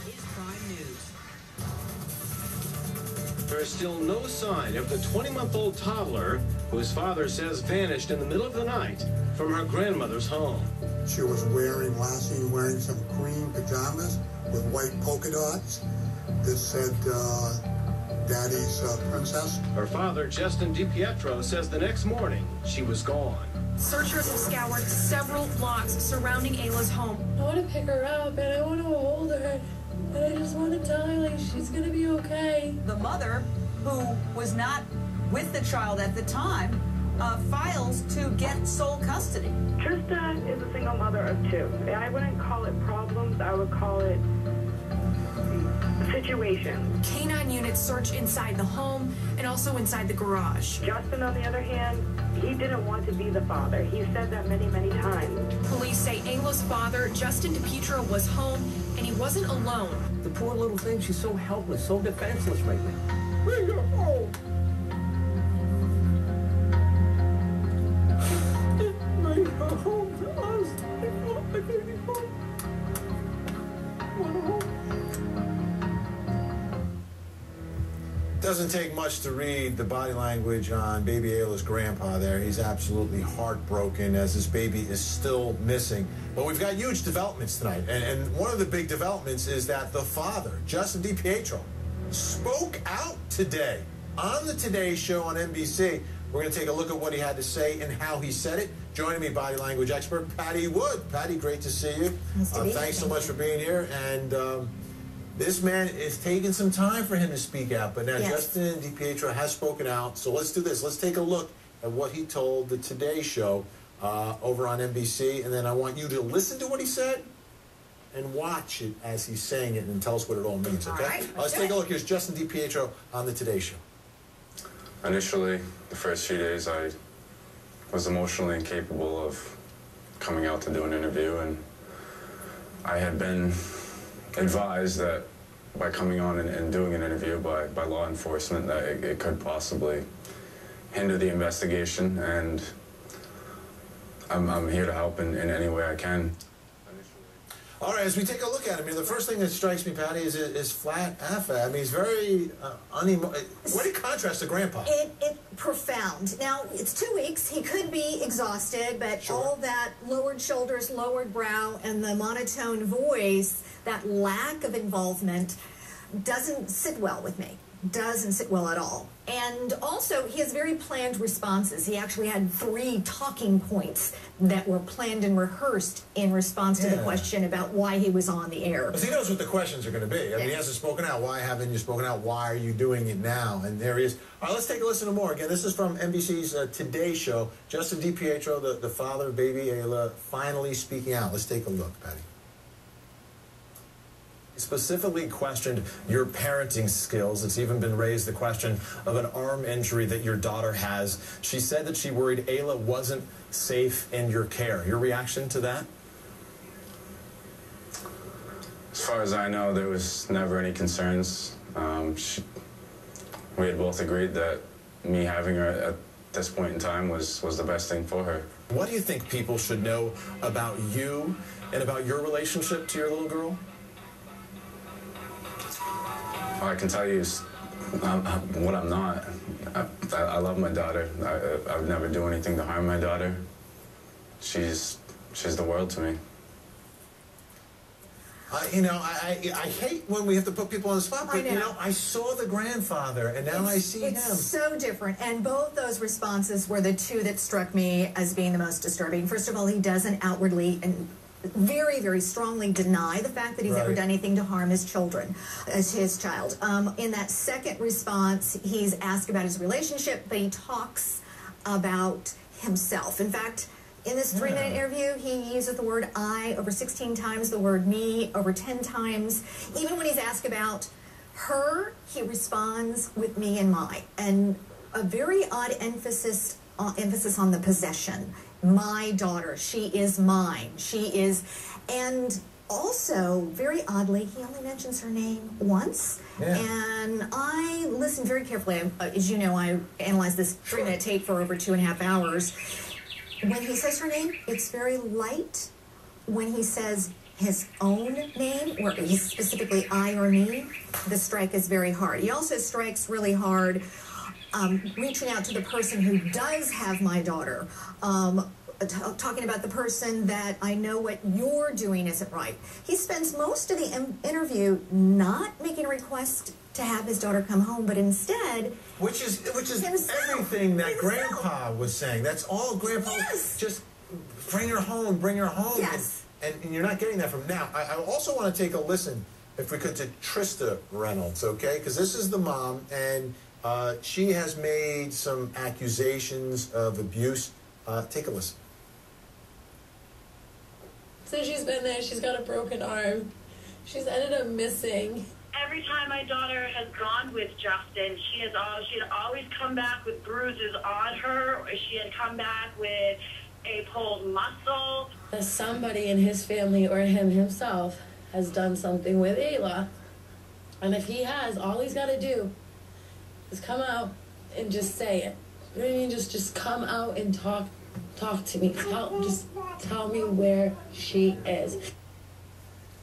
is Prime News. There is still no sign of the 20-month-old toddler whose father says vanished in the middle of the night from her grandmother's home. She was wearing, last seen wearing some cream pajamas with white polka dots that said, Daddy's Princess. Her father, Justin DiPietro, says the next morning she was gone. Searchers have scoured several blocks surrounding Ayla's home. I want to pick her up and I want to hold her. And I just want to tell her, like, she's going to be okay. The mother, who was not with the child at the time, files to get sole custody. Trista is a single mother of two. I wouldn't call it problems. I would call it situations. Canine units search inside the home and also inside the garage. Justin, on the other hand, he didn't want to be the father. He said that many, many times. Police say Ayla's father, Justin DiPietro, was home and he wasn't alone. The poor little thing, she's so helpless, so defenseless right now. Bring her home. Bring her home to us. I want my baby home. I want her home. Doesn't take much to read the body language on Baby Ayla's grandpa there. He's absolutely heartbroken as his baby is still missing. But we've got huge developments tonight. And one of the big developments is that the father, Justin DiPietro, spoke out today on the Today Show on NBC. We're going to take a look at what he had to say and how he said it. Joining me, body language expert Patti Wood. Patti, great to see you. Nice to be here. Thanks so much for being here. And this man is taking some time for him to speak out, but now Yes. Justin DiPietro has spoken out. So let's do this. Let's take a look at what he told the Today Show over on NBC, and then I want you to listen to what he said and watch it as he's saying it and tell us what it all means, okay? All right, Let's take a look. Here's Justin DiPietro on the Today Show. Initially, the first few days, I was emotionally incapable of coming out to do an interview, and I had been advised that by coming on and doing an interview by law enforcement that it could possibly hinder the investigation, and I'm here to help in any way I can. All right, as we take a look at him, I mean, the first thing that strikes me, Patti, is his flat affect. I mean, he's very what a contrast to Grandpa. It profound. Now, it's 2 weeks. He could be exhausted, but Sure. all that lowered shoulders, lowered brow, and the monotone voice, that lack of involvement, doesn't sit well with me. Doesn't sit well at all. And also, he has very planned responses. He actually had 3 talking points that were planned and rehearsed in response to the question about why he was on the air. Because he knows what the questions are going to be. I mean, he hasn't spoken out. Why haven't you spoken out? Why are you doing it now? And there he is. All right, let's take a listen to more. Again, this is from NBC's Today Show. Justin DiPietro, the father of Baby Ayla, finally speaking out. Let's take a look, Patti. Specifically questioned your parenting skills. It's even been raised the question of an arm injury that your daughter has. She said that she worried Ayla wasn't safe in your care. Your reaction to that? As far as I know, there was never any concerns. We had both agreed that me having her at this point in time was the best thing for her. What do you think people should know about you and about your relationship to your little girl? All I can tell you is what I'm not. I love my daughter. I would never do anything to harm my daughter. She's the world to me. You know, I hate when we have to put people on the spot, but, you know, I saw the grandfather, and now I see him. It's so different, and both those responses were the 2 that struck me as being the most disturbing. First of all, he doesn't outwardly and very, very strongly deny the fact that he's ever done anything to harm his children, as his child. In that second response, he's asked about his relationship, but he talks about himself. In fact, in this 3-minute interview, he uses the word I over 16 times, the word me over 10 times. Even when he's asked about her, he responds with me and my. And a very odd emphasis on the possession. My daughter, she is mine. She is, and also, very oddly, he only mentions her name once. And I listened very carefully. As you know, I analyzed this 3-minute tape for over 2.5 hours. When he says her name, it's very light. When he says his own name, or he's specifically I or me, the strike is very hard. He also strikes really hard reaching out to the person who does have my daughter, talking about the person that I know what you're doing isn't right. He spends most of the interview not making a request to have his daughter come home, but instead, which is himself, everything that Grandpa was saying. That's all Grandpa. Yes. Just bring her home, bring her home. Yes. And you're not getting that from now. I also want to take a listen, if we could, to Trista Reynolds, okay? Because this is the mom, and she has made some accusations of abuse. Take a listen. Since she's been there, she's got a broken arm. She's ended up missing. Every time my daughter has gone with Justin, she had always come back with bruises on her, or she had come back with a pulled muscle. That somebody in his family or him himself has done something with Ayla. And if he has, all he's got to do is come out and just say it. You know what I mean? Just come out and talk to me. Just tell me where she is.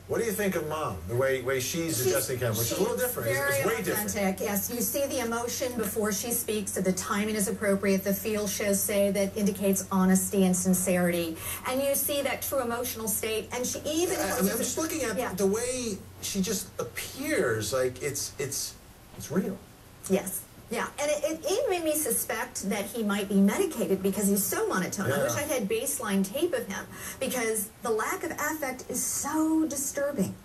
What do you think of Mom? The way she's adjusting camera, which is a little different. It's way different. Yes, you see the emotion before she speaks, so the timing is appropriate. The feel shows say that indicates honesty and sincerity, and you see that true emotional state. And she even I'm just looking at the way she just appears, like it's real. Yes. Yeah, and it even made me suspect that he might be medicated because he's so monotone. I wish I had baseline tape of him because the lack of affect is so disturbing.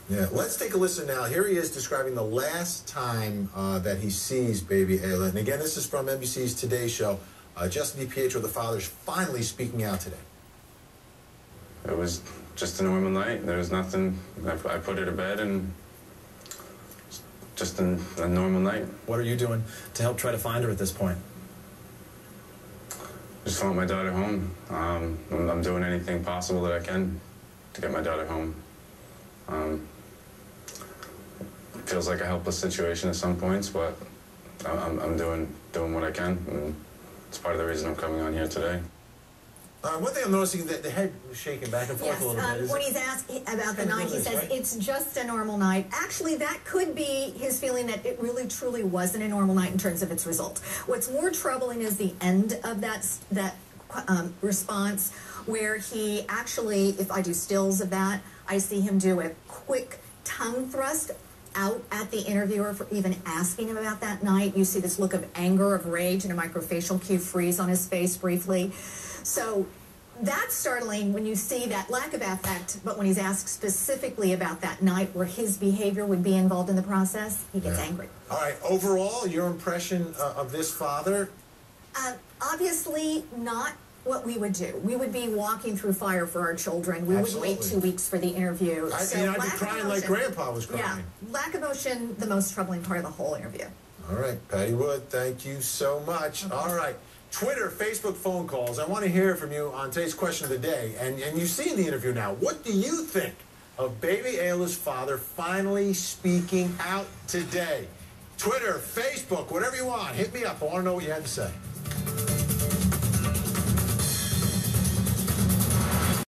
Yeah, let's take a listen now. Here he is describing the last time that he sees Baby Ayla. And again, this is from NBC's Today Show. Justin DiPietro, the father, is finally speaking out today. It was just a normal night. There was nothing. I put her to bed and just a normal night. What are you doing to help try to find her at this point? Just want my daughter home. I'm doing anything possible that I can to get my daughter home. It feels like a helpless situation at some points, but I'm doing what I can, and it's part of the reason I'm coming on here today. One thing I'm noticing that the head was shaking back and forth a little bit. When he's asked about the night, he says it's just a normal night. Actually, that could be his feeling that it really, truly wasn't a normal night in terms of its result. What's more troubling is the end of that response, where he actually, if I do stills of that, I see him do a quick tongue thrust out at the interviewer for even asking him about that night. You see this look of anger, of rage, and a microfacial cue freeze on his face briefly. So that's startling when you see that lack of affect, but when he's asked specifically about that night where his behavior would be involved in the process, he gets angry. All right, overall, your impression of this father? Obviously not what we would do. We would be walking through fire for our children. We wouldn't wait 2 weeks for the interview. I'd be crying like Grandpa was crying. Yeah, lack of emotion, the most troubling part of the whole interview. All right, Patti Wood, thank you so much. Okay. All right, Twitter, Facebook phone calls. I want to hear from you on today's question of the day. And you've seen the interview now. What do you think of Baby Ayla's father finally speaking out today? Twitter, Facebook, whatever you want. Hit me up. I want to know what you had to say.